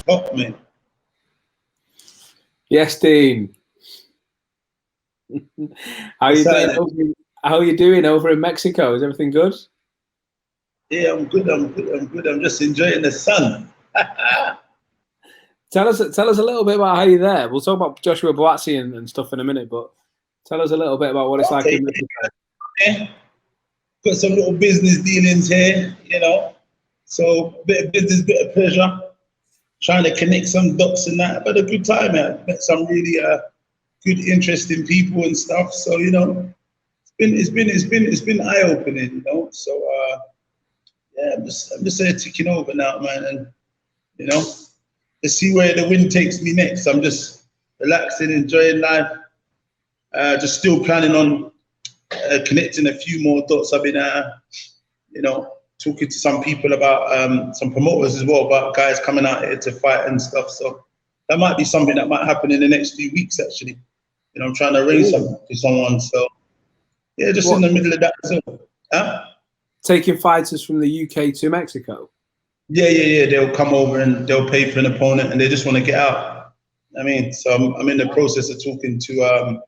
top, man. Yes, Dean. How are you doing over in Mexico? Is everything good? Yeah, I'm good. I'm just enjoying the sun. Tell us a little bit about how you're there. We'll talk about Joshua Buatsi and stuff in a minute, but tell us a little bit about what it's like in Mexico. Yeah. Got some little business dealings here, you know. So bit of business, bit of pleasure. Trying to connect some dots and that. But a good time, man. Met some really good, interesting people and stuff. So you know, it's been eye opening, you know. So yeah, I'm just here ticking over now, man, and you know, let's see where the wind takes me next. I'm just relaxing, enjoying life. Just still planning on connecting a few more dots. I've been, you know, talking to some people about some promoters as well, about guys coming out here to fight and stuff. So that might be something that might happen in the next few weeks, actually. You know, I'm trying to arrange something for someone. So yeah, just in the middle of that. So, taking fighters from the UK to Mexico? Yeah. They'll come over and they'll pay for an opponent and they just want to get out. I mean, so I'm in the process of talking to,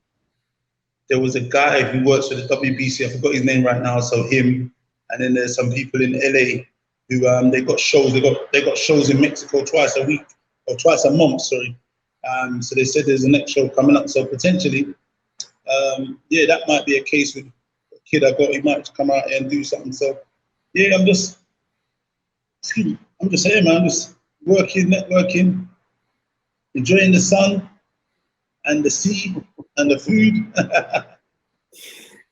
there was a guy who works for the WBC, I forgot his name right now, so him, and then there's some people in LA who they got shows, they got shows in Mexico twice a week, or twice a month, sorry. So they said there's a next show coming up, so potentially, yeah, that might be a case with a kid I got, he might come out here and do something. So yeah, I'm just here, man, I'm just working, networking, enjoying the sun and the sea and the food.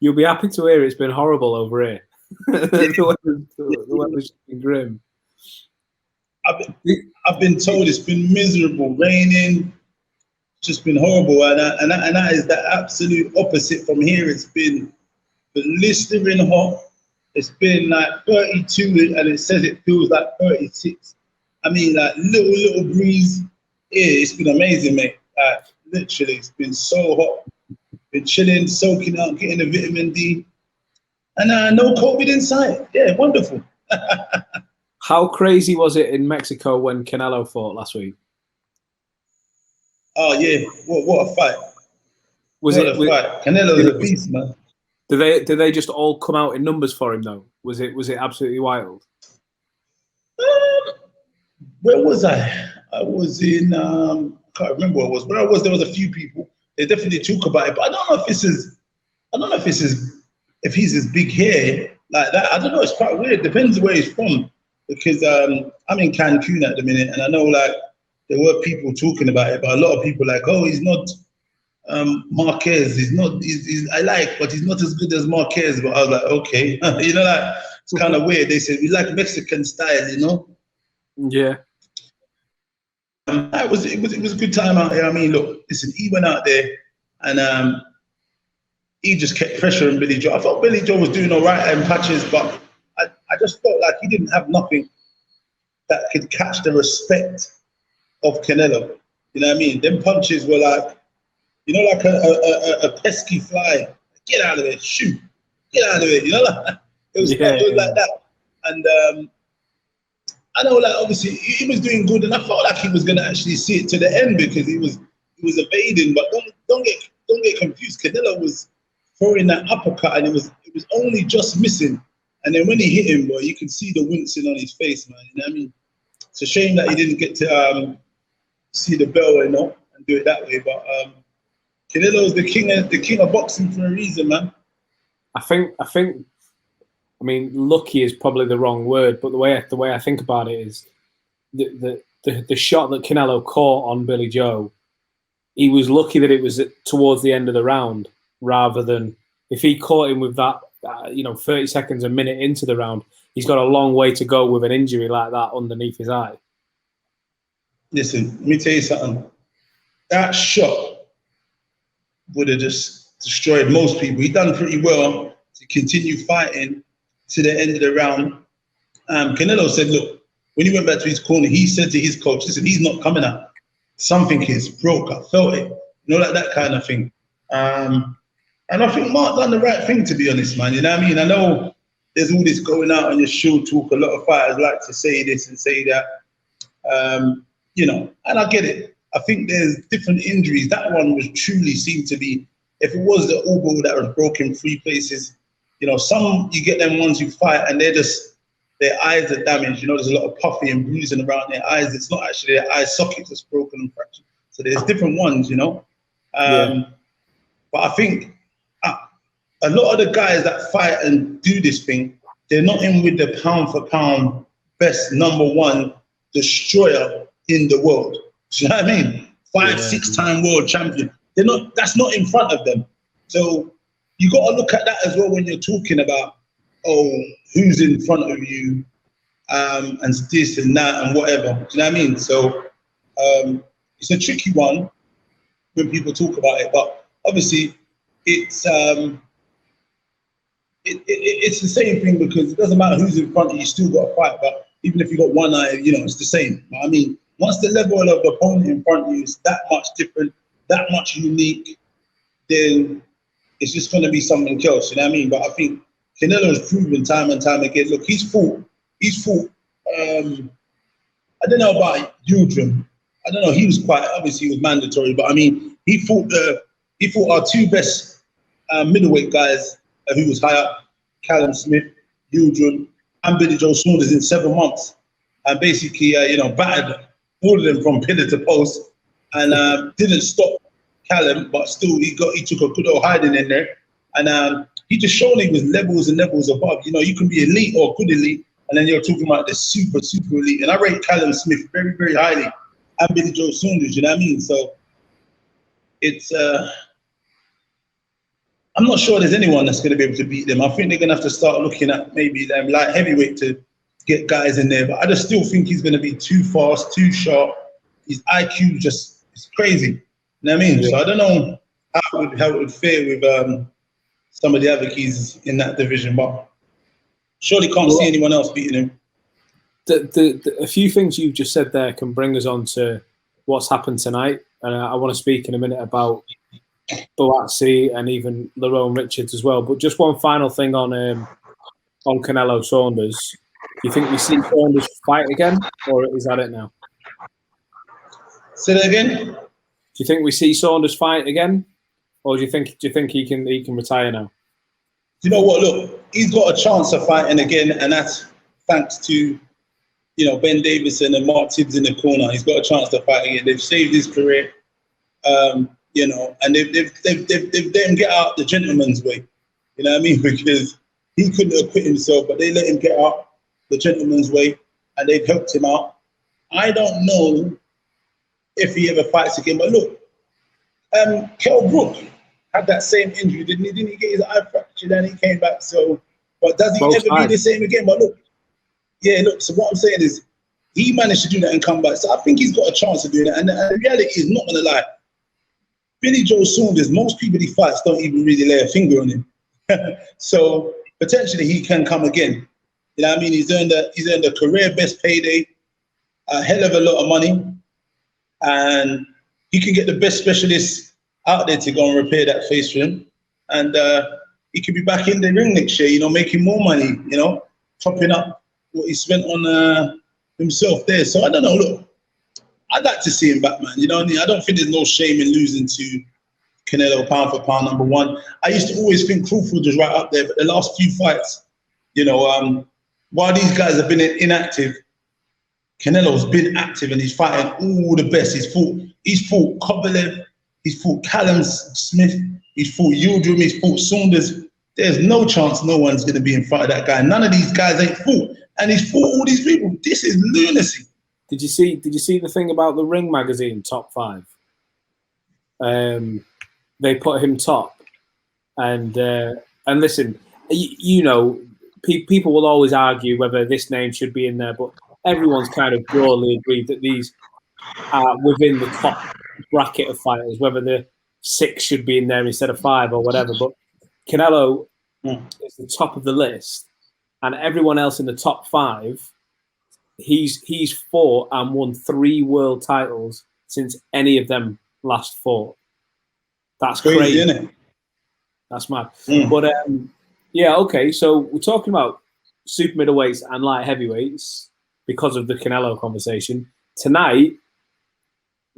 You'll be happy to hear it's been horrible over here. the weather's been grim. I've been told it's been miserable, raining, just been horrible, and that is the absolute opposite from here. It's been blistering hot. It's been like 32, and it says it feels like 36. I mean, like little breeze. Yeah, it's been amazing, mate. Literally, it's been so hot. Been chilling, soaking out, getting the vitamin D, and no COVID in sight. Yeah, wonderful. How crazy was it in Mexico when Canelo fought last week? Oh yeah, what a fight! What a fight! Canelo's a beast, man. Did they just all come out in numbers for him though? Was it absolutely wild? Where was I? I was in I can't remember where I was. Where I was, there was a few people. They definitely talk about it, but I don't know if he's as big here like that. I don't know. It's quite weird. Depends where he's from, because I'm in Cancun at the minute, and I know like there were people talking about it, but a lot of people like, oh, he's not Marquez. He's not. I like, but he's not as good as Marquez. But I was like, okay, you know, like it's kind of weird. They said we like Mexican style, you know. Yeah. It was a good time out here. I mean, look, listen, he went out there and he just kept pressuring Billy Joe. I thought Billy Joe was doing all right in patches, but I just felt like he didn't have nothing that could catch the respect of Canelo. You know what I mean? Them punches were like, you know, like a pesky fly. Get out of there, shoot. Get out of it. You know, like, it was like that. And I know, like, obviously he was doing good, and I felt like he was going to actually see it to the end because he was evading. But don't get confused. Canelo was throwing that uppercut, and it was only just missing. And then when he hit him, boy, you could see the wincing on his face, man. You know what I mean? It's a shame that he didn't get to see the bell, you know, and do it that way. But Canelo's the king of boxing for a reason, man. I mean, lucky is probably the wrong word, but the way I think about it is the shot that Canelo caught on Billy Joe, he was lucky that it was towards the end of the round, rather than if he caught him with that, 30 seconds, a minute into the round, he's got a long way to go with an injury like that underneath his eye. Listen, let me tell you something. That shot would have just destroyed most people. He done pretty well to continue fighting to the end of the round. Canelo said, look, when he went back to his corner, he said to his coach, listen, he's not coming out. Something is broke. I felt it. You know, like that kind of thing. And I think Mark done the right thing, to be honest, man. You know what I mean? I know there's all this going out on your show talk. A lot of fighters like to say this and say that. you know, and I get it. I think there's different injuries. That one was truly seemed to be, if it was the elbow that was broken 3 places, you know, some you get them ones you fight and they're just, their eyes are damaged. You know, there's a lot of puffy and bruising around their eyes. It's not actually their eye socket that's broken and fractured. So there's different ones, you know. But I think a lot of the guys that fight and do this thing, they're not in with the pound for pound best #1 destroyer in the world. Do you know what I mean? 5, 6-time world champion. They're not. That's not in front of them. So you got to look at that as well when you're talking about, oh, who's in front of you, and this and that and whatever. Do you know what I mean? So it's a tricky one when people talk about it, but obviously it's it's the same thing, because it doesn't matter who's in front of you, you still got to fight. But even if you got one eye, you know, it's the same. I mean, once the level of the opponent in front of you is that much different, that much unique, then it's just going to be something else. You know what I mean? But I think Canelo's proven time and time again. Look, he's fought. I don't know about Yudrum. I don't know. He was quite, obviously, he was mandatory. But I mean, he fought our 2 best middleweight guys who was high up: Callum Smith, Yudrum, and Billy Joe Saunders in 7 months, and basically, you know, battered all of them from pillar to post, and didn't stop Callum, but still he took a good old hiding in there, and he just showed he was levels and levels above. You know, you can be elite or good elite, and then you're talking about the super elite. And I rate Callum Smith very, very highly, and Billy Joe Saunders. You know what I mean? So it's I'm not sure there's anyone that's going to be able to beat them. I think they're going to have to start looking at maybe them light heavyweight to get guys in there. But I just still think he's going to be too fast, too sharp. His IQ just is crazy. You know what I mean? Yeah. So I don't know how it would fare with some of the other keys in that division, but surely can't see anyone else beating him. A few things you've just said there can bring us on to what's happened tonight. And I want to speak in a minute about Buatsi and even Lerrone Richards as well. But just one final thing on Canelo Saunders. Do you think we see Saunders fight again, or is that it now? Say that again. Do you think we see Saunders fight again, or do you think he can retire now? You know what? Look, he's got a chance of fighting again, and that's thanks to, you know, Ben Davison and Mark Tibbs in the corner. He's got a chance to fight again. They've saved his career, you know, and they've let him get out the gentleman's way. You know what I mean? Because he couldn't acquit himself, but they let him get out the gentleman's way, and they've helped him out. I don't know if he ever fights again, but look, Kell Brook had that same injury, didn't he? Didn't he get his eye fractured and he came back? So, but does he ever be the same again? But look, yeah, look, so what I'm saying is he managed to do that and come back. So I think he's got a chance of doing that. And the reality is, not going to lie, Billy Joe Saunders, most people he fights don't even really lay a finger on him. So potentially he can come again. You know what I mean? He's earned a career best payday, a hell of a lot of money, and he can get the best specialists out there to go and repair that face for him. And he could be back in the ring next year, you know, making more money, you know, topping up what he spent on himself there. So I don't know, look, I'd like to see him back, man. You know what I mean? I don't think there's no shame in losing to Canelo pound for pound #1. I used to always think Crawford was right up there, but the last few fights, you know, while these guys have been inactive, Canelo's been active and he's fighting all the best. He's fought Kovalev, he's fought Callum Smith, he's fought Yildirim, he's fought Saunders. There's no chance no one's going to be in front of that guy. None of these guys ain't fought, and he's fought all these people. This is lunacy. Did you see the thing about the Ring magazine top 5? They put him top, and listen, you know, people will always argue whether this name should be in there, but everyone's kind of broadly agreed that these are within the top bracket of fighters, whether the 6 should be in there instead of 5 or whatever. But Canelo is the top of the list, and everyone else in the top 5, he's fought and won 3 world titles since any of them last fought. That's crazy, isn't it? That's mad. But yeah, okay. So we're talking about super middleweights and light heavyweights because of the Canelo conversation tonight.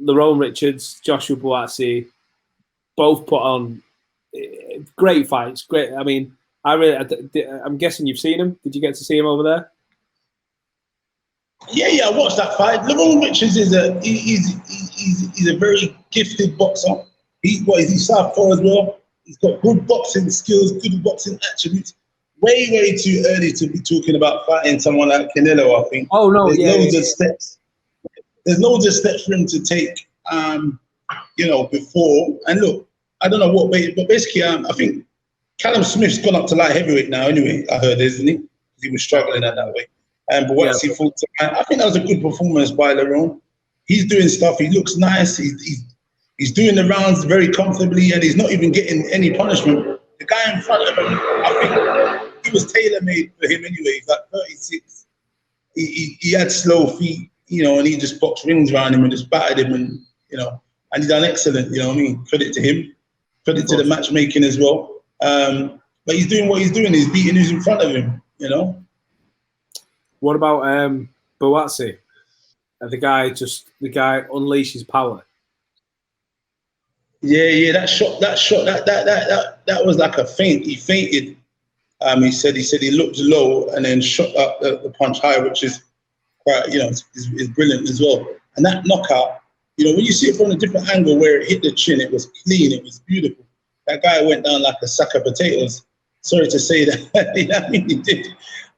Lerrone Richards, Joshua Buatsi, both put on great fights. Great. I mean, I'm guessing you've seen him. Did you get to see him over there? Yeah, I watched that fight. Lerrone Richards is he's a very gifted boxer. He's southpaw as well. He's got good boxing skills, good boxing attributes. Way too early to be talking about fighting someone like Canelo, I think. Oh no, there's loads of steps. There's loads of steps for him to take, before. And look, I don't know what weight, but basically, I think Callum Smith's gone up to light heavyweight now. Anyway, I heard, isn't he? He was struggling at that weight. But once he fought, I think that was a good performance by Lerrone. He's doing stuff. He looks nice. He's doing the rounds very comfortably, and he's not even getting any punishment. The guy in front of him, I think he was tailor-made for him anyway. He's like 36. He had slow feet, and he just boxed rings around him and just battered him, and and he done excellent. You know what I mean? Credit to him. Credit to the matchmaking as well. But he's doing what he's doing. He's beating who's in front of him. What about Buatsi? The guy unleashes power. Yeah, that shot, that was like a feint. He fainted. He said he looked low and then shot up the punch high, which is quite, is brilliant as well. And that knockout, when you see it from a different angle where it hit the chin, it was clean, it was beautiful. That guy went down like a sack of potatoes. Sorry to say that. He did.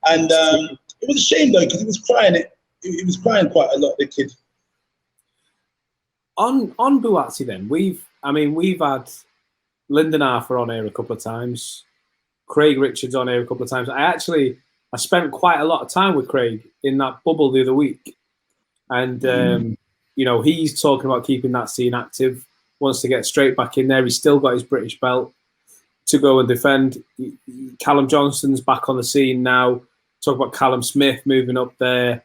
And it was a shame though, because he was crying. He was crying quite a lot, the kid. On Buatsi then, we've had Lyndon on here a couple of times, Craig Richards on here a couple of times. I spent quite a lot of time with Craig in that bubble the other week, and he's talking about keeping that scene active, wants to get straight back in there. He's still got his British belt to go and defend. Callum Johnston's back on the scene now. Talk about Callum Smith moving up there.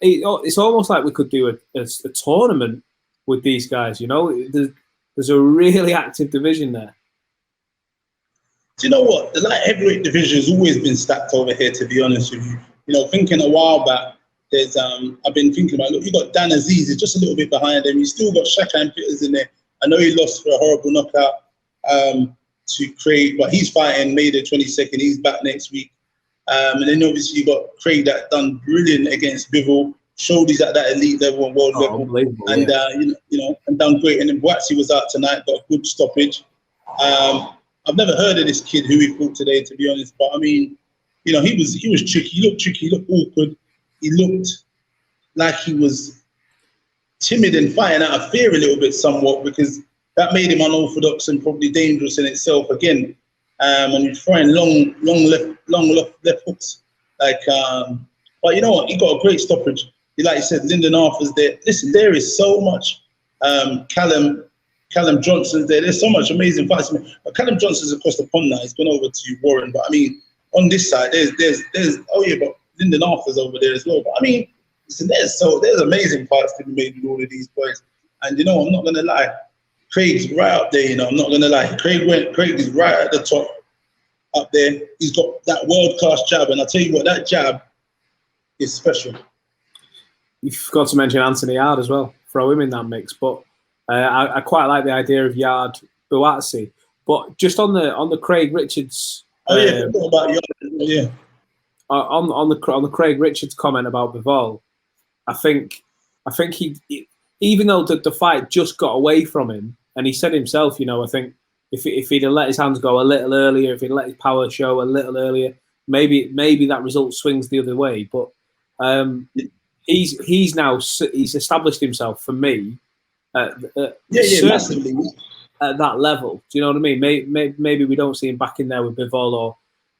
It's almost like we could do a tournament with these guys. There's a really active division there. Do you know what? The light heavyweight division has always been stacked over here, to be honest with you. Thinking a while back, I've been thinking about, look, you got Dan Aziz, is just a little bit behind him. You still got Shakan Peters in there. I know he lost for a horrible knockout to Craig, but he's fighting May the 22nd. He's back next week. And then obviously you got Craig that done brilliant against Bivol, showed he's at that elite level and world level, and and done great. And then Buatsi was out tonight, got a good stoppage. I've never heard of this kid who he fought today, to be honest. But I mean, he was tricky. He looked tricky. He looked awkward. He looked like he was timid and fighting out of fear a little bit, somewhat, because that made him unorthodox and probably dangerous in itself again. And he's throwing long left hooks. But you know what? He got a great stoppage. Like you said, Lyndon Arthur's there. Listen, there is so much. Callum Johnson's there. There's so much amazing fights. But Callum Johnson's across the pond now. He's gone over to Warren. But I mean, on this side, there's but Lyndon Arthur's over there as well. But I mean, listen, there's amazing fights to be made with all of these boys. And I'm not gonna lie, Craig's right up there. I'm not gonna lie. Craig is right at the top, up there. He's got that world-class jab, and I tell you what, that jab is special. You forgot to mention Anthony Yarde as well. Throw him in that mix, but I quite like the idea of Yarde Buatsi. But just on the Craig Richards, about Yarde, yeah. On the Craig Richards comment about Bivol, I think he even though the fight just got away from him, and he said himself, I think if he'd have let his hands go a little earlier, if he'd let his power show a little earlier, maybe that result swings the other way. But he's established himself for me massively at that level. Do you know what I mean? Maybe we don't see him back in there with Bivol or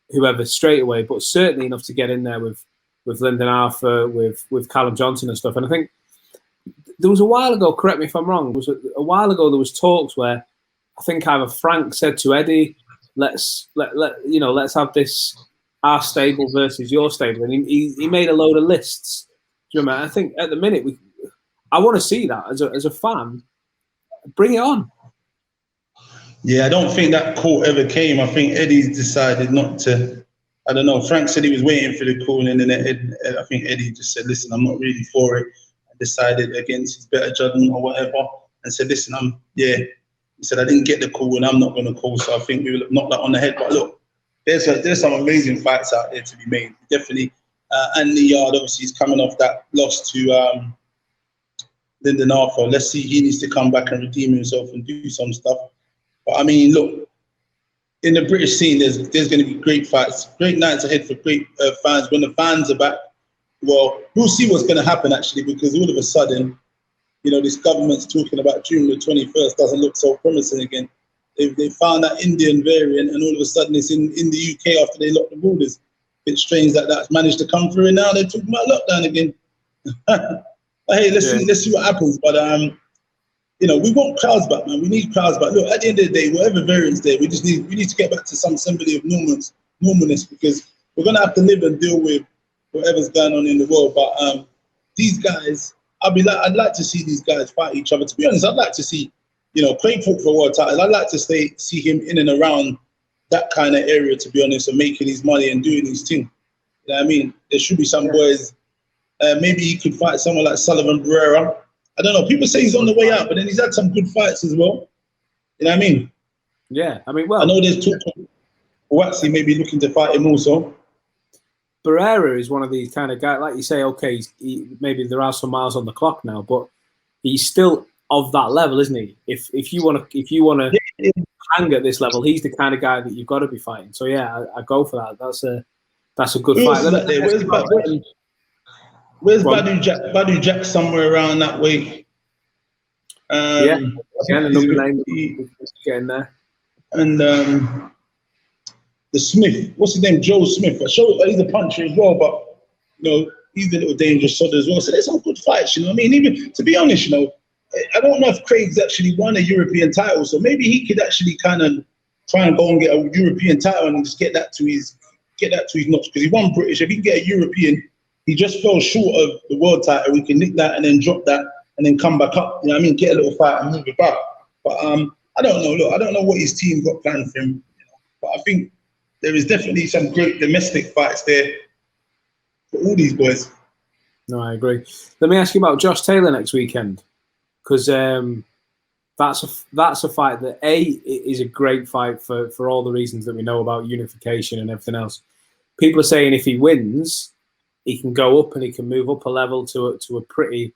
whoever straight away, but certainly enough to get in there with Lyndon Arthur, with Callum Johnson and stuff. And I think there was a while ago, correct me if I'm wrong, a while ago there was talks where I think either Frank said to Eddie, let's have this our stable versus your stable, and he made a load of lists. Do you remember? I think at the minute I want to see that as a fan. Bring it on. Yeah, I don't think that call ever came. I think Eddie's decided not to. I don't know. Frank said he was waiting for the call, and then I think Eddie just said, "Listen, I'm not really for it." decided against his better judgment or whatever, and said, listen, he said, I didn't get the call and I'm not going to call, so I think we will knock that on the head. But look, there's some amazing fights out there to be made. Definitely, Anthony Yarde, obviously, he's coming off that loss to Lyndon. Let's see, he needs to come back and redeem himself and do some stuff. But I mean, look, in the British scene, there's going to be great fights, great nights ahead for great fans. When the fans are back, well, we'll see what's going to happen, actually, because all of a sudden, you know, this government's talking about June the 21st doesn't look so promising again. They found that Indian variant, and all of a sudden it's in the UK after they locked the borders. It's strange that that's managed to come through, and now they're talking about lockdown again. But hey, let's see what happens. But you know, we want crowds back, man. We need crowds back. Look, at the end of the day, whatever variant's there, we need to get back to some semblance of normalness, because we're gonna have to live and deal with whatever's going on in the world. But these guys, I'd like to see these guys fight each other. To be honest, I'd like to see, you know, Craig fought for a world title. I'd like to see him in and around that kind of area, to be honest, and making his money and doing his thing. You know what I mean? There should be some boys. Maybe he could fight someone like Sullivan Barrera. I don't know. People say he's on the way out, but then he's had some good fights as well. You know what I mean? Yeah, I mean, well, I know there's talk of Buatsi maybe looking to fight him also. Barrera is one of these kind of guys, like you say, okay, maybe there are some miles on the clock now, but he's still of that level, isn't he? If you want to hang at this level, he's the kind of guy that you've got to be fighting. So yeah, I go for that. That's a good fight. Where's Badu Jack? Somewhere around that way. Yeah, again, another name getting there. And the Smith, what's his name? Joe Smith. He's a puncher as well, but you know, he's a little dangerous sort as well. So there's some good fights, you know what I mean? Even to be honest, you know, I don't know if Craig's actually won a European title, so maybe he could actually kind of try and go and get a European title and just get that to his notch, because he won British. If he can get a European, he just fell short of the world title. We can nick that and then drop that and then come back up. You know what I mean? Get a little fight and move it back. But I don't know. Look, I don't know what his team got planned for him. You know? But I think there is definitely some great domestic fights there for all these boys. No, I agree. Let me ask you about Josh Taylor next weekend, because that's a fight that is a great fight for all the reasons that we know about unification and everything else. People are saying if he wins, he can go up and he can move up a level to a pretty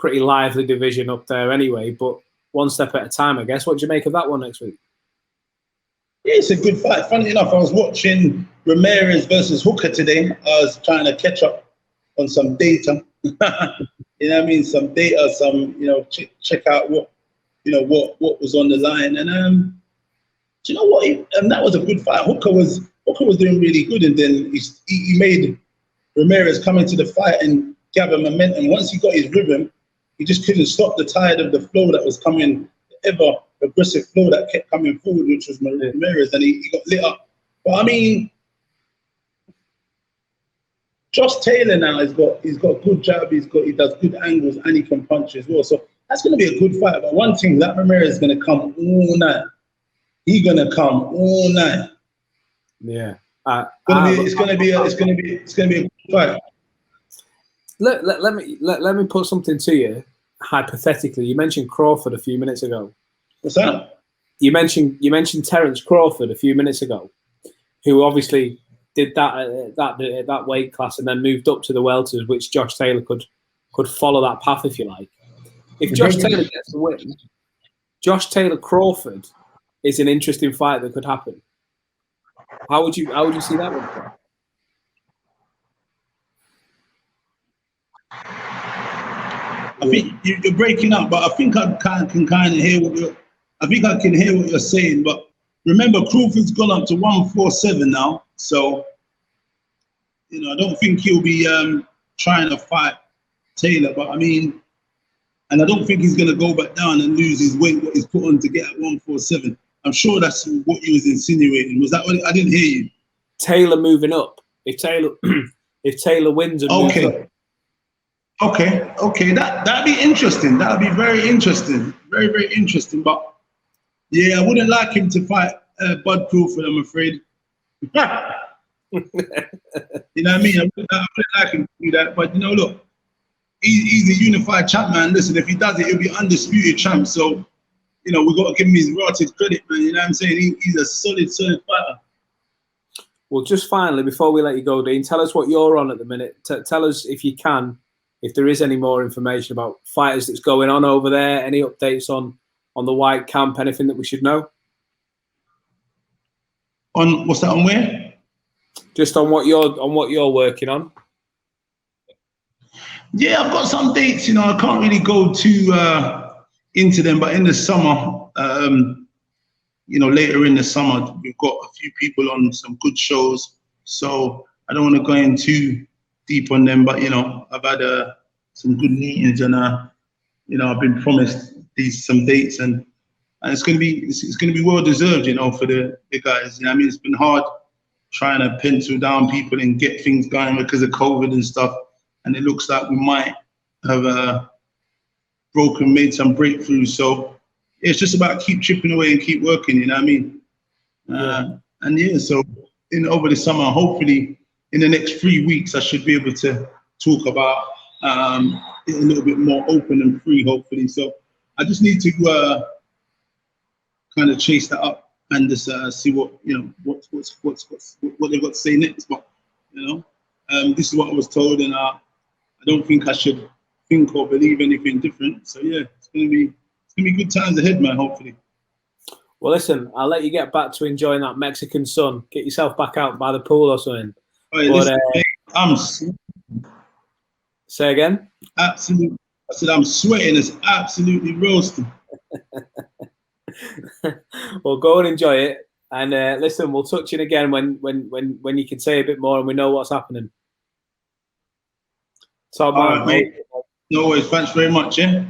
lively division up there anyway. But one step at a time, I guess. What do you make of that one next week? Yeah, it's a good fight. Funny enough, I was watching Ramirez versus Hooker today. I was trying to catch up on some data. You know what I mean? Some data, check out what was on the line. And do you know what? That was a good fight. Hooker was doing really good, and then he made Ramirez come into the fight and gather momentum. Once he got his rhythm, he just couldn't stop the tide of the flow that was coming, the ever aggressive flow that kept coming forward, which was Ramirez, and he got lit up. But I mean, Josh Taylor now he's got a good jab, he does good angles, and he can punch as well. So that's going to be a good fight. But one thing, that Ramirez is going to come all night. He's going to come all night. Yeah. It's going to be a good fight. Let me put something to you. Hypothetically, you mentioned Crawford a few minutes ago. What's that? You mentioned Terence Crawford a few minutes ago, who obviously did that weight class and then moved up to the welters, which Josh Taylor could follow that path, if you like. If Josh Taylor gets the win, Josh Taylor Crawford is an interesting fight that could happen. How would you see that one? I think you're breaking up, but I think I can kind of hear what you're saying. But remember, Crawford's gone up to 147 now, so you know I don't think he'll be trying to fight Taylor. But I mean, and I don't think he's going to go back down and lose his weight what he's put on to get at 147. I'm sure that's what you was insinuating. Was that what I didn't hear you? Taylor moving up. If Taylor wins and moves up. Okay. That'd be interesting. That'd be very interesting. Very, very interesting. But yeah, I wouldn't like him to fight Bud Crawford, I'm afraid. You know what I mean? I wouldn't like him to do that. But you know, look, he's a unified champ, man. Listen, if he does it, he'll be undisputed champ. So, you know, we got to give him his rotted credit, man. You know what I'm saying? He's a solid fighter. Well, just finally, before we let you go, Dean, tell us what you're on at the minute. Tell us, if you can, if there is any more information about fighters that's going on over there, any updates on the Whyte camp, anything that we should know? On what's that, on where? Just on what you're working on. Yeah, I've got some dates. You know, I can't really go too into them, but in the summer, you know, later in the summer, we've got a few people on some good shows. So I don't want to go in too deep on them, but you know, I've had some good meetings, and you know, I've been promised some dates, and it's gonna be well deserved, you know, for the guys. You know, I mean, it's been hard trying to pencil down people and get things going because of COVID and stuff, and it looks like we might have made some breakthroughs. So it's just about keep chipping away and keep working, you know what I mean? And yeah, so over the summer, hopefully in the next 3 weeks, I should be able to talk about it a little bit more open and free, hopefully. So I just need to kind of chase that up and just see what, you know, what they've got to say next. But you know, this is what I was told, and I don't think I should think or believe anything different. So yeah, it's gonna be good times ahead, man, hopefully. Well, listen, I'll let you get back to enjoying that Mexican sun. Get yourself back out by the pool or something. Hey, listen, say again? Absolutely. I said I'm sweating. It's absolutely roasting. Well, go and enjoy it. And listen, we'll touch in again when you can say a bit more and we know what's happening. So, all right, mate. No worries. Thanks very much, yeah?